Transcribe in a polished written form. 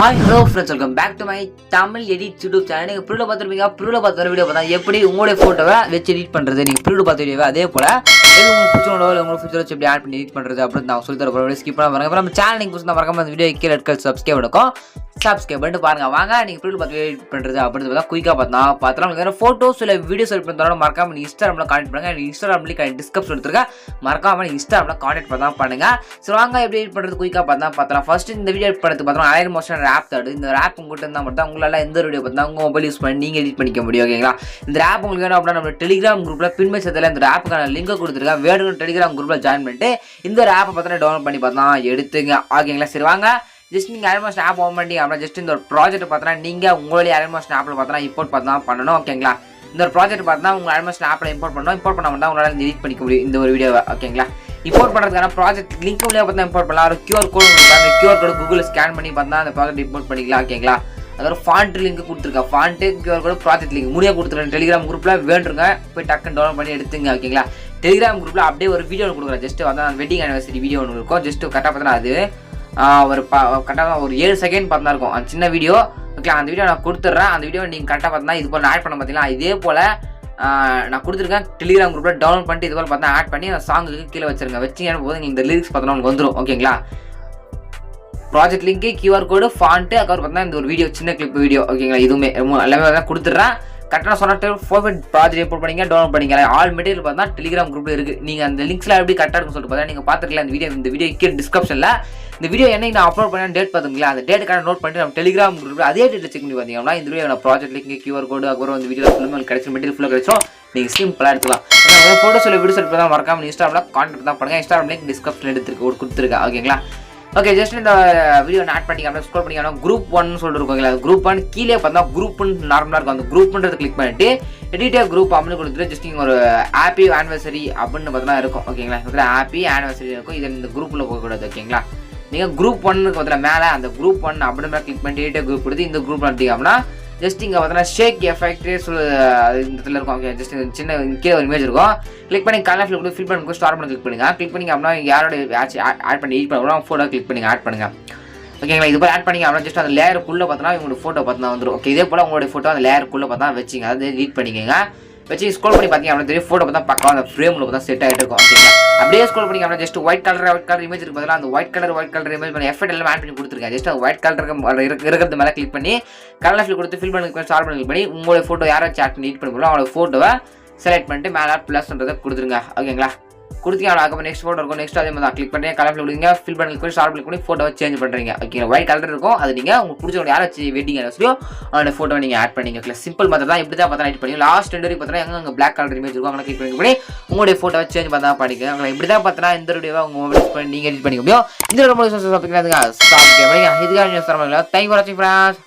Hi, hello friends, welcome back to my Tamil Edit YouTube channel. நீங்கள் ப்ரூவில் பார்த்துருப்பீங்க. ப்ரூவில் பார்த்து video பார்த்தா எப்படி உங்களுடைய ஃபோட்டோவை வச்சு எடிட் பண்ணுறது, நீங்கள் ப்ரூவில் பார்த்த வீடியோவை அதே போல் உங்களுக்கு பிடிச்சவங்களோ இல்லை உங்களுக்கு ஃபியூச்சர் வச்சு எப்படி ஆட் பண்ணி எடிட் பண்ணுறது அப்படின்னு நான் சொல்லி தர போகிறேன். ஸ்கிப் பண்ண பாருங்க. நம்ம சேனல் நீங்கள் புதுசாக மறக்காம அந்த வீடியோ கீழே இருக்க சப்ஸ்கிரைப் எடுக்கும். சப்ஸ்கிரைப் பண்ணிட்டு பாருங்க. வாங்க நீங்கள் ப்ரூவில் பார்த்து எடிட் பண்ணுறது அப்படின்னு பார்த்தா குயிக்காக பார்த்தா உங்களுக்கு வேறு ஃபோட்டோஸ் இல்லை வீடியோஸ் எடிட் பண்ணுறோம். மறக்காம நீங்கள் இன்ஸ்டாகிராமில் கான்டெக்ட் பண்ணுங்கள். இன்ஸ்டாகிராம்லேயே டிஸ்கிரிப்ஷன் எடுத்துருக்கேன். மறக்காம நீங்கள் இன்ஸ்டாகிராமில் கான்டெக்ட் பண்ணால் பண்ணுங்கள். ஸோ வாங்க எப்படி எடிட் பண்ணுறது குயிக்காக பார்த்தலாம். ஃபர்ஸ்ட் இந்த வீடியோ எடிட் பண்ணுறது பார்த்தோம் Alight மோஷன் ஆப் தேடு. இந்த ஆப் உங்கள்கிட்ட இருந்தால் மட்டும் உங்களால் எந்த வீடியோ பார்த்தா உங்கள் மொபைல் யூஸ் பண்ணி நீங்கள் எடிட் பண்ணிக்க முடியும். ஓகேங்களா? இந்த ஆப் உங்களுக்கு வேணும் அப்படின்னா நம்ம டெலிகிராம் குரூப்பில் பின்மேசத்தில் இந்த ஆப்புக்கான லிங்கை கொடுத்துருக்கேன். வேணும் டெலிகிராம் குரூப்பில் ஜாயின் பண்ணிட்டு இந்த ஒரு ஆப்பை பார்த்தா டவுன்லோட் பண்ணி பார்த்தா எடுத்துங்க. ஓகேங்களா? சரி வாங்க ஜஸ்ட் நீங்கள் Alight மோஷன் ஆப் ஓப்பன் பண்ணி அப்படின்னா ஜஸ்ட் இந்த ஒரு ப்ராஜெக்ட் பார்த்தா நீங்கள் உங்களுடைய Alight மோஷன் ஆப்பில் பார்த்தா இம்போர்ட் பார்த்தா பண்ணணும். ஓகேங்களா? இந்த ஒரு ப்ராஜெக்ட் பார்த்தா உங்கள் Alight மோஷன் ஆப்பில் இம்போர்ட் பண்ணணும். இம்போர்ட் பண்ண மட்டும் உங்களால் எடிட் பண்ணிக்க முடியும் இந்த ஒரு வீடியோவை. ஓகேங்களா? இம்போர்ட் பண்ணுறதுக்கான ப்ராஜெக்ட் லிங்க் வழியாக பார்த்தா இம்போர்ட் பண்ணலாம். ஒரு QR கோடு கொடுக்குறேன். அந்த QR கோடு கூகுளில் ஸ்கேன் பண்ணி பார்த்தா அந்த ப்ராஜெக்ட் இம்போர்ட் பண்ணிக்கலாம். ஓகேங்களா? அதோட ஃபாண்ட் லிங்க் கொடுத்துருக்கேன். ஃபாண்ட்டு QR கோடு ப்ராஜெக்ட் லிங்க் முடியாக கொடுத்துருக்கேன். டெலிகிராம் குரூப்பில் வேண்டுங்க போய் டக்குன்னு டவுன்லோட் பண்ணி எடுத்துங்க. ஓகேங்களா? டெலிகிராம் குரூப்பில் அப்படியே ஒரு வீடியோ கொடுக்குறேன். ஜஸ்ட் வந்து வெட்டிங் ஆனிவர்சரி வீடியோ ஒன்று இருக்கும். ஜஸ்ட் கரெக்டாக பார்த்தா அது ஒரு கரெக்டாக ஒரு 7 செகண்ட் பார்த்தா இருக்கும் அந்த சின்ன வீடியோ. ஓகே, அந்த வீடியோ நான் கொடுத்துட்றேன். அந்த வீடியோ நீங்கள் கரெக்டாக பார்த்தா இது போல் ஆட் பண்ண பார்த்தீங்களா? இதே போல் நான் கொடுத்துருக்கேன். டெலிகிராம் குரூப்பில் டவுன்லோட் பண்ணிட்டு இது போல் பார்த்தா ஆட் பண்ணி அந்த சாங்குக்கு கீழே வச்சுருங்க. வச்சிங்கன்னு போது நீங்கள் இந்த லிரிக்ஸ் பார்த்தா உங்களுக்கு வந்துடும். ஓகேங்களா? ப்ராஜெக்ட் லிங்க்கு QR கோடு ஃபாண்ட்டு அதுக்கப்புறம் பார்த்தா இந்த ஒரு வீடியோ சின்ன கிளிப் வீடியோ. ஓகேங்களா? இதுவுமே எல்லாமே தான் கொடுத்துட்றேன். கரெக்டாக சொன்னிட்டு ப்ராஜெக்ட் இம்போர்ட் பண்ணிங்க, டவுன்லோட் பண்ணிங்க. ஆல் மெட்டீரியல் பார்த்தா டெலிகிராம் குரூப்பில் இருக்குது. நீங்கள் அந்த லிங்க்ஸில் எப்படி கரெக்டாக இருக்குன்னு சொல்லிட்டு பார்த்தா நீங்கள் பார்த்துருக்கலாம். இந்த வீடியோ கீழே டிஸ்கிரிப்ஷனில் இந்த வீடியோ என்னைக்கு நான் அப்லோட் பண்ண டேட் பார்த்துங்களா? அந்த டேட்டுக்கான நோட் பண்ணிட்டு நம்ம டெலிகிராம் குரூப்பில் அதே டேட்டில் செக் பண்ணி பார்த்தீங்கன்னா இந்த வீடியோ ப்ராஜெக்ட் லிங்க் QR கோடு அப்புறம் இந்த வீடியோ ஃபுல்லாக உங்களுக்கு கிடைச்ச மெட்டீரியல் ஃபுல்லாக கிடைச்சோம். நீங்கள் சிம்பிளாக எடுத்துக்கலாம். ஃபோட்டோஸ் இல்லை வீடியோஸ் எடுத்து தான் மறக்காம இன்ஸ்டாகிராமில் கான்டெக்ட் தான் பண்ணுங்கள். இன்ஸ்டாகிராம் லிங்க் டிஸ்கிரிப்ஷனில் கொடுத்துருக்கேன். ஓகேங்களா? ஓகே, ஜஸ்ட் இந்த வீடியோ ஆட் பண்ணிக்கலாம். ஸ்க்ரோல் பண்ணிக்கலாம். குரூப் 1 சொல்லிட்டு இருக்கோங்களா? குரூப் 1 கீழே பார்த்தா குரூப்னு நார்மலாக இருக்கும். அந்த குரூப்ன்றது கிளிக் பண்ணிட்டு எடிட்டர் குரூப் அப்படின்னு கொடுத்துட்டு ஜஸ்ட் நீங்கள் ஒரு ஹாப்பி ஆனிவர்சரி அப்படின்னு பார்த்தா இருக்கும். ஓகேங்களா? ஹாப்பி ஆனிவர்சரி இருக்கும். இதில் இந்த குரூப்பில் போகக்கூடாது. ஓகேங்களா? நீங்கள் குரூப் 1க்கு பார்த்தா மேலே அந்த குரூப் 1 அப்படின்னு கிளிக் பண்ணிட்டு எடிட்டர் குரூப் கொடுத்து இந்த குரூப் எடுத்தீங்க அப்படின்னா ஜஸ்ட் இங்கே பார்த்தா ஷேக் எஃபெக்ட் இந்த இடத்துல இருக்கும். ஓகே, ஜஸ்ட் சின்ன கீழே ஒரு இமேஜ் இருக்கும். கிளிக் பண்ணி கலர் ஃபில் கொடுத்து ஃபில் பண்ணி ஸ்டார்ட் பண்ணி கிளிக் பண்ணுங்க. கிளிக் பண்ணி அப்படின்னா யாரோட ஆட் பண்ணி எடிட் பண்ண ஃபோட்டோ கிளிக் பண்ணி ஆட் பண்ணுங்க. ஓகேங்களா? இது போல் ஆட் பண்ணிங்க அப்படின்னா ஜஸ்ட் அந்த லேயருக்குள்ளே பார்த்தா உங்களோட ஃபோட்டோ பார்த்தா வந்துடும். ஓகே, இதே போல் உங்களுடைய ஃபோட்டோ அந்த லேயருக்குள்ளே பார்த்தா வச்சிங்க. அதை எடிட் பண்ணிக்கோங்க. வச்சு ஸ்க்ரோல் பண்ணி பார்த்தீங்க அப்படின்னா தெரியும் ஃபோட்டோ பார்த்தா பார்க்கலாம். அந்த ஃப்ரேமில் பார்த்தா செட் ஆகிட்டு இருக்கும். ஓகேங்களா? அப்படியே ஸ்க்ரோல் பண்ணி அப்படின்னா ஜஸ்ட் ஒயிட் கலர் இமேஜ் இருக்கு பார்த்தா அந்த ஒயிட் கலர் இமேஜ் பண்ணி எஃபெக்ட் எல்லாம் ஆட் பண்ணி கொடுத்துருக்கேன். ஜஸ்ட் ஒயிட் கலர் இருக்கிறது மேலே கிளிக் பண்ணி கலர் ஃபில் கொடுத்து ஃபில் பண்ணி ஸ்டார்ட் பண்ணி கிளிக் பண்ணி உங்களுடைய ஃபோட்டோ யாராச்சும் ஆட் பண்ணி எடிட் பண்ணி போகிறோம் அவங்களோட ஃபோட்டோவை செலக்ட் பண்ணிட்டு மேலே ப்ளஸ்ன்றதை கொடுத்துருங்க. ஓகேங்களா? கொடுத்தீங்க அதுக்கப்புறம் நெக்ஸ்ட் ஃபோட்டோ இருக்கும். நெக்ஸ்ட் அதே மாதிரி தான் கிளிக் பண்ணி கலர் ஃபில் கொடுங்க ஃபில் பண்ணி கிளிக் பண்ணி ஸ்டார்ட் பண்ணி பண்ணி ஃபோட்டோவை சேஞ்ச் பண்ணுறீங்க. ஓகே, ஒயிட் கலர் இருக்கும். அது நீங்கள் உங்களுக்கு பிடிச்சவங்க யாராச்சும் வெட்டிங் ஆனிவர்சரியோ அவனோட ஃபோட்டோ நீங்கள் ஆட் பண்ணிங்க. சிம்பிள் மெத்தட் தான். இப்படி தான் பார்த்தா எடிட் பண்ணி லாஸ்ட் 2 வரைக்கும் பார்த்தா எங்கே பிளாக் கலர் இமேஜ் இருக்கும். அவங்க கிளிக் பண்ணி உங்களுடைய ஃபோட்டோவை சேஞ்ச் பண்ணா பண்ணிக்க. உங்களை இப்படி தான் பார்த்தா இந்த வீடியோவை உங்கள் மொபைல் யூஸ் பண்ணி நீங்கள் எடிட் பண்ணிக்க முடியும். இந்த ரொம்ப இதுக்காக தேங்க் ஃபார் வாட்சிங் ஃப்ரெண்ட்ஸ்.